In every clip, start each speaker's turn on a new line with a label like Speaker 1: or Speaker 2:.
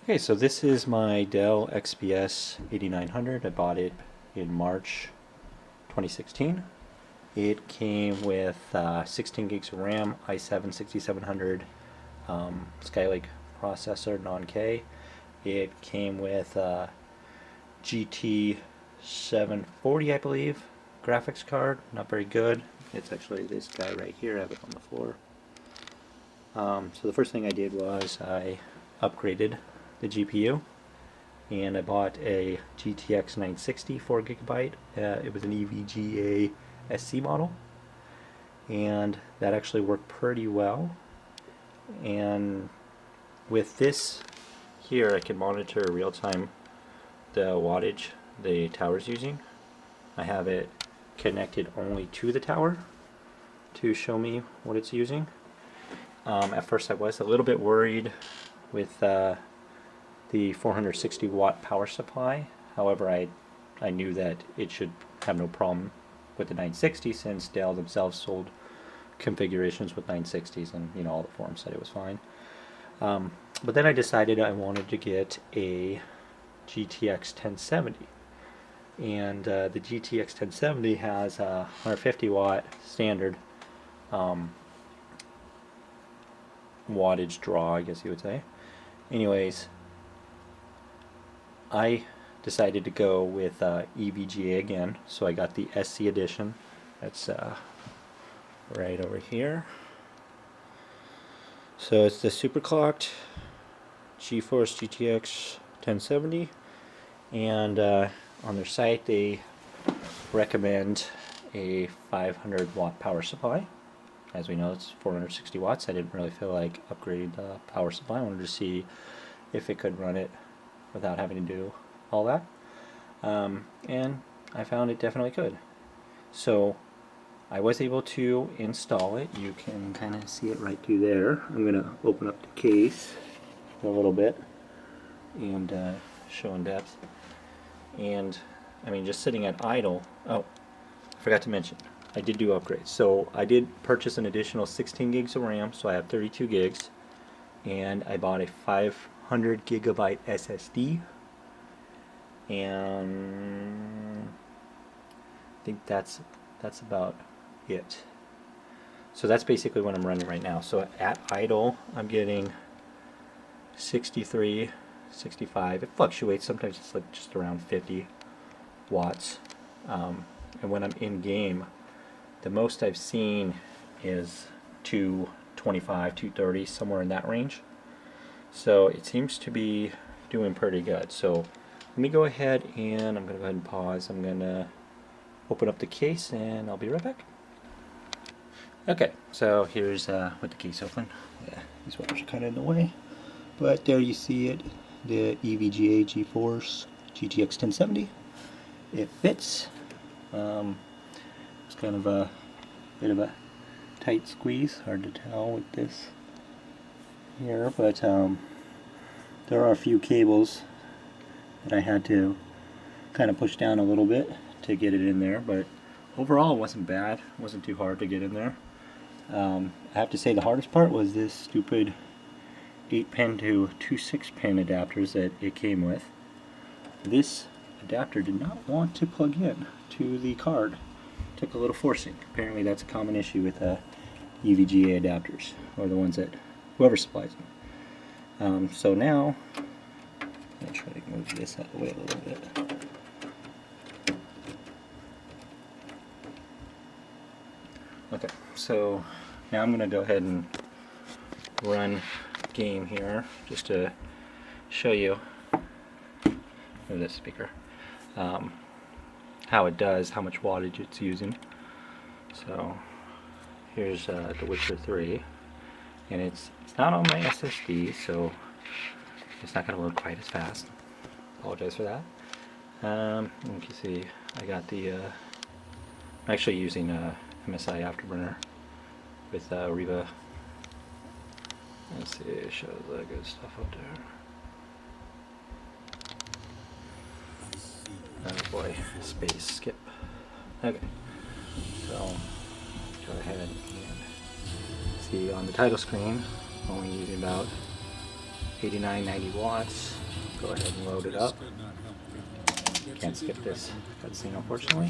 Speaker 1: Okay, so this is my Dell XPS 8900. I bought it in March 2016. It came with 16 gigs of RAM, i7 6700 Skylake processor, non-K. It came with GT 740, I believe, graphics card. Not very good. It's actually this guy right here. I have it on the floor. So the first thing I did was I upgraded the GPU, and I bought a GTX 960 4GB. It was an EVGA SC model, and that actually worked pretty well. And with this here, I can monitor real-time the wattage the tower's using. I have it connected only to the tower to show me what it's using. At first I was a little bit worried with the 460 watt power supply. However, I knew that it should have no problem with the 960, since Dell themselves sold configurations with 960s, and all the forums said it was fine. But then I decided I wanted to get a GTX 1070, and the GTX 1070 has a 150 watt standard wattage draw, I guess you would say. Anyways, I decided to go with EVGA again, so I got the SC edition. That's right over here. So it's the superclocked GeForce GTX 1070, and on their site they recommend a 500 watt power supply. As we know, it's 460 watts. I didn't really feel like upgrading the power supply. I wanted to see if it could run it without having to do all that, and I found it definitely could. So I was able to install it. You can kind of see it right through there. I'm going to open up the case a little bit and show in depth. And I mean, just sitting at idle. Oh, I forgot to mention, I did do upgrades. So I did purchase an additional 16 gigs of RAM, so I have 32 gigs, and I bought a 500 gigabyte SSD, and I think that's about it. So that's basically what I'm running right now. So at idle, I'm getting 63, 65. It fluctuates. Sometimes it's like just around 50 watts. And when I'm in game, the most I've seen is 225, 230, somewhere in that range. So it seems to be doing pretty good. So let me go ahead and I'm going to go ahead and pause. I'm going to open up the case and I'll be right back. Okay, so here's with the case open. Yeah, these wires are kind of in the way, but there you see it, the EVGA GeForce GTX 1070. It fits. It's kind of a bit of a tight squeeze, hard to tell with this here, but there are a few cables that I had to kind of push down a little bit to get it in there, but overall it wasn't bad. It wasn't too hard to get in there. I have to say the hardest part was this stupid 8-pin to 2 6-pin adapters that it came with. This adapter did not want to plug in to the card. It took a little forcing. Apparently that's a common issue with EVGA adapters, or the ones that whoever supplies them. So now I'm going to try to move this out of the way a little bit. Okay, so now I'm going to go ahead and run game here just to show you with this speaker how it does, how much wattage it's using. So here's The Witcher 3, and it's not on my SSD, so it's not going to load quite as fast. Apologize for that. You can see I got the I'm actually using MSI Afterburner with Riva. Let's see, it shows the good stuff up there. Oh boy, space skip. Okay, so go ahead and see on the title screen, only using about 89, 90 watts. Go ahead and load it up. Can't skip this cutscene, unfortunately.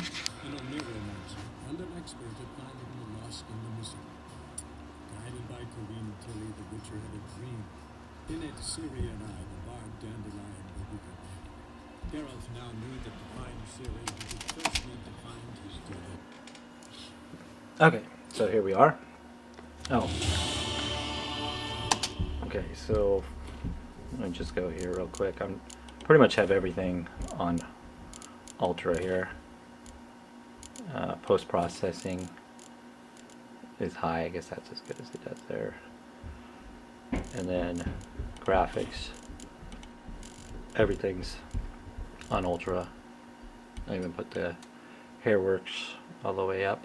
Speaker 2: In it, Syria and I, the barbed dandelion, will become one. Geralt now knew that to find Syria, he would first need to find his dead.
Speaker 1: Okay, so here we are. Oh. Okay, so let me just go here real quick. I'm pretty much have everything on Ultra here. Post-processing is high. I guess that's as good as it does there. And then graphics, everything's on Ultra. I even put the Hairworks all the way up.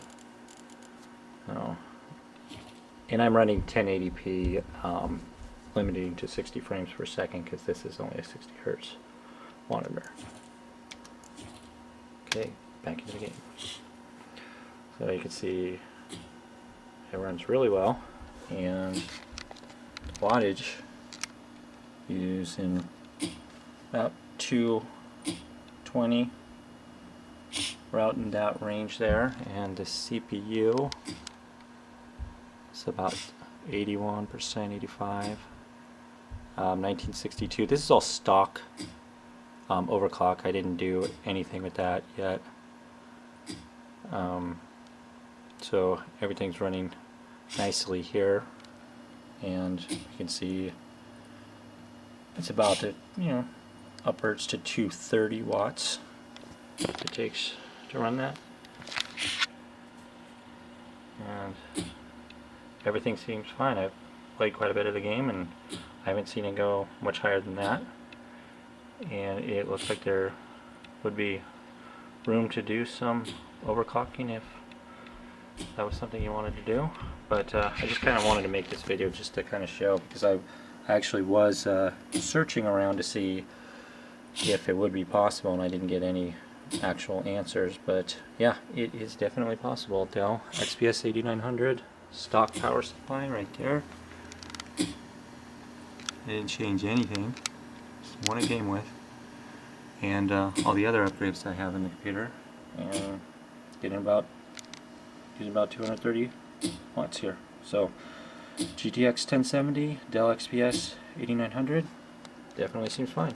Speaker 1: Oh. And I'm running 1080p, limiting to 60 frames per second because this is only a 60 hertz monitor. Okay, back into the game. So you can see it runs really well, and wattage is in about 220, right in that range there, and the CPU is about 81%, 85, 1962. This is all stock overclock. I didn't do anything with that yet, so everything's running nicely here. And you can see it's about to, upwards to 230 watts it takes to run that. And everything seems fine. I've played quite a bit of the game and I haven't seen it go much higher than that. And it looks like there would be room to do some overclocking if that was something you wanted to do. But I just kind of wanted to make this video just to kind of show, because I actually was searching around to see if it would be possible, and I didn't get any actual answers. But yeah, it is definitely possible. Dell XPS 8900 stock power supply right there. I didn't change anything. Just one to game with, and all the other upgrades I have in the computer, and using about 230 watts here. So GTX 1070, Dell XPS 8900 definitely seems fine.